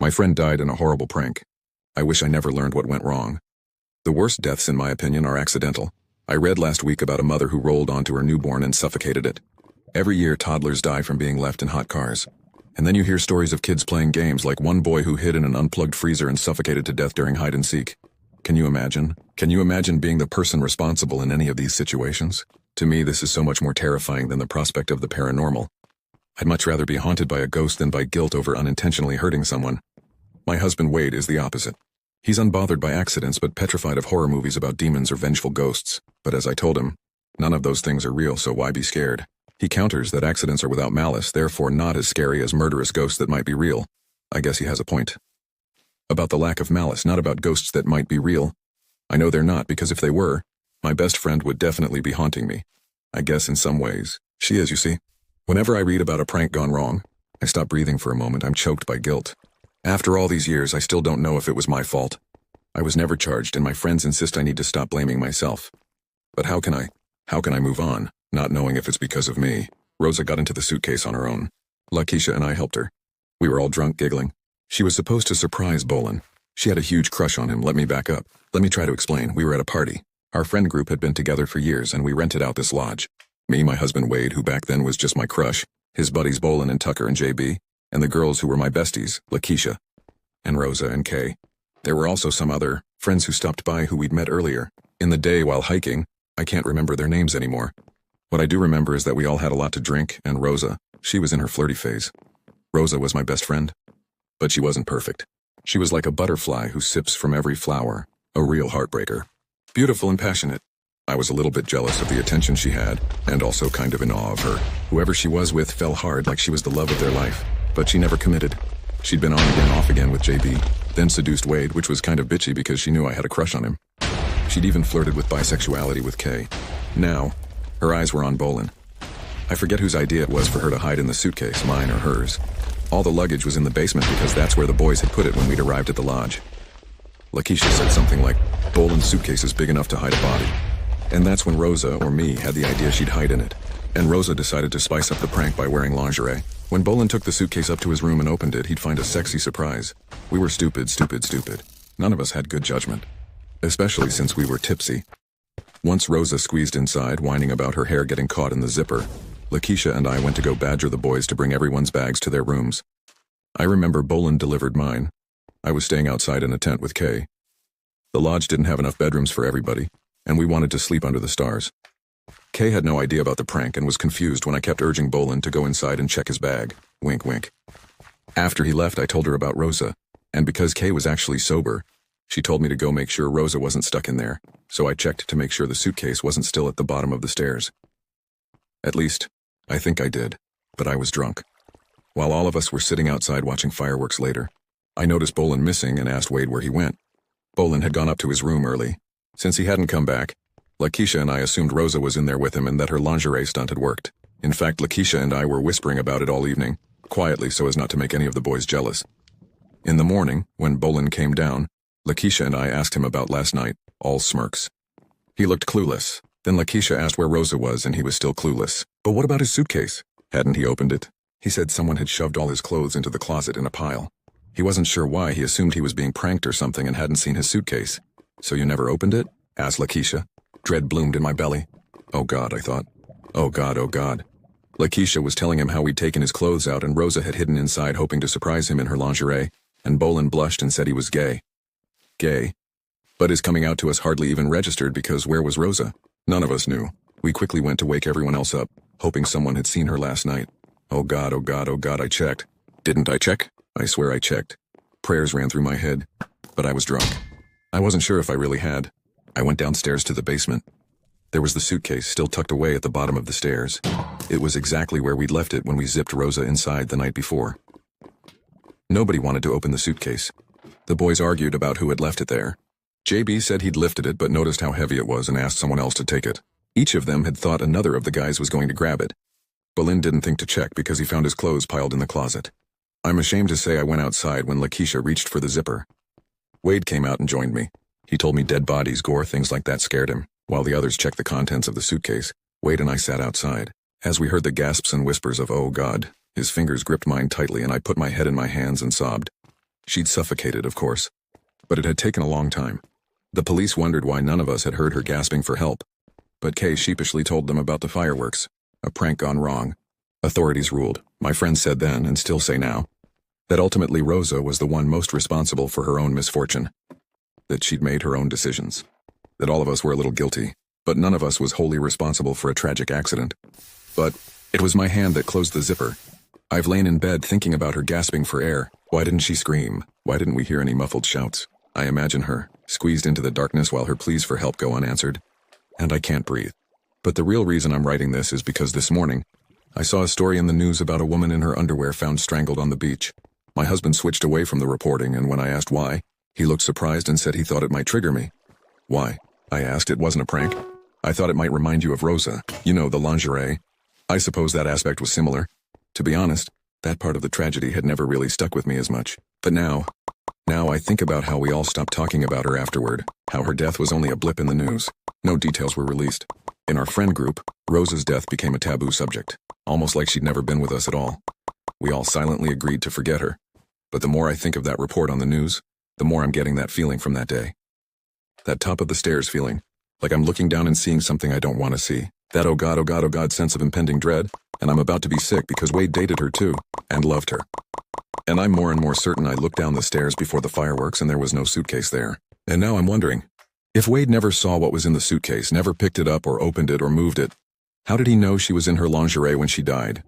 My friend died in a horrible prank. I wish I never learned what went wrong. The worst deaths, in my opinion, are accidental. I read last week about a mother who rolled onto her newborn and suffocated it. Every year, toddlers die from being left in hot cars. And then you hear stories of kids playing games, like one boy who hid in an unplugged freezer and suffocated to death during hide and seek. Can you imagine? Can you imagine being the person responsible in any of these situations? To me, this is so much more terrifying than the prospect of the paranormal. I'd much rather be haunted by a ghost than by guilt over unintentionally hurting someone. My husband Wade is the opposite. He's unbothered by accidents but petrified of horror movies about demons or vengeful ghosts. But as I told him, none of those things are real, so why be scared? He counters that accidents are without malice, therefore not as scary as murderous ghosts that might be real. I guess he has a point. About the lack of malice, not about ghosts that might be real. I know they're not, because if they were, my best friend would definitely be haunting me. I guess in some ways, she is, you see. Whenever I read about a prank gone wrong, I stop breathing for a moment. I'm choked by guilt. After all these years, I still don't know if it was my fault. I was never charged, and my friends insist I need to stop blaming myself. But how can I move on, not knowing if it's because of me? Rosa got into the suitcase on her own. Lakeisha and I helped her. We were all drunk, giggling. She was supposed to surprise Bolin. She had a huge crush on him. Let me back up. Let me try to explain. We were at a party. Our friend group had been together for years, and we rented out this lodge. Me, my husband Wade, who back then was just my crush, his buddies Bolin and Tucker and JB, and the girls who were my besties, Lakeisha, and Rosa and Kay. There were also some other friends who stopped by who we'd met earlier in the day while hiking. I can't remember their names anymore. What I do remember is that we all had a lot to drink, and Rosa, she was in her flirty phase. Rosa was my best friend. But she wasn't perfect. She was like a butterfly who sips from every flower, a real heartbreaker. Beautiful and passionate. I was a little bit jealous of the attention she had, and also kind of in awe of her. Whoever she was with fell hard, like she was the love of their life. But she never committed. She'd been on again, off again with JB, then seduced Wade, which was kind of bitchy because she knew I had a crush on him. She'd even flirted with bisexuality with Kay. Now, her eyes were on Bolin. I forget whose idea it was for her to hide in the suitcase, mine or hers. All the luggage was in the basement because that's where the boys had put it when we'd arrived at the lodge. Lakeisha said something like, Bolin's suitcase is big enough to hide a body. And that's when Rosa, or me, had the idea she'd hide in it. And Rosa decided to spice up the prank by wearing lingerie. When Bolin took the suitcase up to his room and opened it, he'd find a sexy surprise. We were stupid. None of us had good judgment. Especially since we were tipsy. Once Rosa squeezed inside, whining about her hair getting caught in the zipper, Lakeisha and I went to go badger the boys to bring everyone's bags to their rooms. I remember Bolin delivered mine. I was staying outside in a tent with Kay. The lodge didn't have enough bedrooms for everybody, and we wanted to sleep under the stars. Kay had no idea about the prank and was confused when I kept urging Bolin to go inside and check his bag. Wink, wink. After he left, I told her about Rosa, and because Kay was actually sober, she told me to go make sure Rosa wasn't stuck in there, so I checked to make sure the suitcase wasn't still at the bottom of the stairs. At least, I think I did, but I was drunk. While all of us were sitting outside watching fireworks later, I noticed Bolin missing and asked Wade where he went. Bolin had gone up to his room early. Since he hadn't come back, Lakeisha and I assumed Rosa was in there with him and that her lingerie stunt had worked. In fact, Lakeisha and I were whispering about it all evening, quietly so as not to make any of the boys jealous. In the morning, when Bolin came down, Lakeisha and I asked him about last night, all smirks. He looked clueless. Then Lakeisha asked where Rosa was and he was still clueless. But what about his suitcase? Hadn't he opened it? He said someone had shoved all his clothes into the closet in a pile. He wasn't sure why. He assumed he was being pranked or something and hadn't seen his suitcase. So you never opened it? Asked Lakeisha. Dread bloomed in my belly. Oh God, I thought. Oh God, oh God. Lakeisha was telling him how we'd taken his clothes out and Rosa had hidden inside hoping to surprise him in her lingerie, and Bolin blushed and said he was gay. Gay? But his coming out to us hardly even registered because where was Rosa? None of us knew. We quickly went to wake everyone else up, hoping someone had seen her last night. Oh God, oh God, oh God, I checked. Didn't I check? I swear I checked. Prayers ran through my head, but I was drunk. I wasn't sure if I really had. I went downstairs to the basement. There was the suitcase still tucked away at the bottom of the stairs. It was exactly where we'd left it when we zipped Rosa inside the night before. Nobody wanted to open the suitcase. The boys argued about who had left it there. JB said he'd lifted it but noticed how heavy it was and asked someone else to take it. Each of them had thought another of the guys was going to grab it. Bolin didn't think to check because he found his clothes piled in the closet. I'm ashamed to say I went outside when Lakeisha reached for the zipper. Wade came out and joined me. He told me dead bodies, gore, things like that scared him. While the others checked the contents of the suitcase, Wade and I sat outside. As we heard the gasps and whispers of, oh God, his fingers gripped mine tightly and I put my head in my hands and sobbed. She'd suffocated, of course. But it had taken a long time. The police wondered why none of us had heard her gasping for help. But Kay sheepishly told them about the fireworks. A prank gone wrong. Authorities ruled, my friends said then and still say now, that ultimately Rosa was the one most responsible for her own misfortune. That she'd made her own decisions. That all of us were a little guilty, but none of us was wholly responsible for a tragic accident. But it was my hand that closed the zipper. I've lain in bed thinking about her gasping for air. Why didn't she scream? Why didn't we hear any muffled shouts? I imagine her, squeezed into the darkness while her pleas for help go unanswered. And I can't breathe. But the real reason I'm writing this is because this morning, I saw a story in the news about a woman in her underwear found strangled on the beach. My husband switched away from the reporting, and when I asked why, he looked surprised and said he thought it might trigger me. Why? I asked. It wasn't a prank. I thought it might remind you of Rosa. You know, the lingerie. I suppose that aspect was similar. To be honest, that part of the tragedy had never really stuck with me as much. But now I think about how we all stopped talking about her afterward, how her death was only a blip in the news. No details were released. In our friend group, Rosa's death became a taboo subject, almost like she'd never been with us at all. We all silently agreed to forget her. But the more I think of that report on the news, the more I'm getting that feeling from that day. That top of the stairs feeling, like I'm looking down and seeing something I don't want to see. That oh God, oh God, oh God sense of impending dread, and I'm about to be sick because Wade dated her too, and loved her. And I'm more and more certain I looked down the stairs before the fireworks and there was no suitcase there. And now I'm wondering, if Wade never saw what was in the suitcase, never picked it up or opened it or moved it, how did he know she was in her lingerie when she died?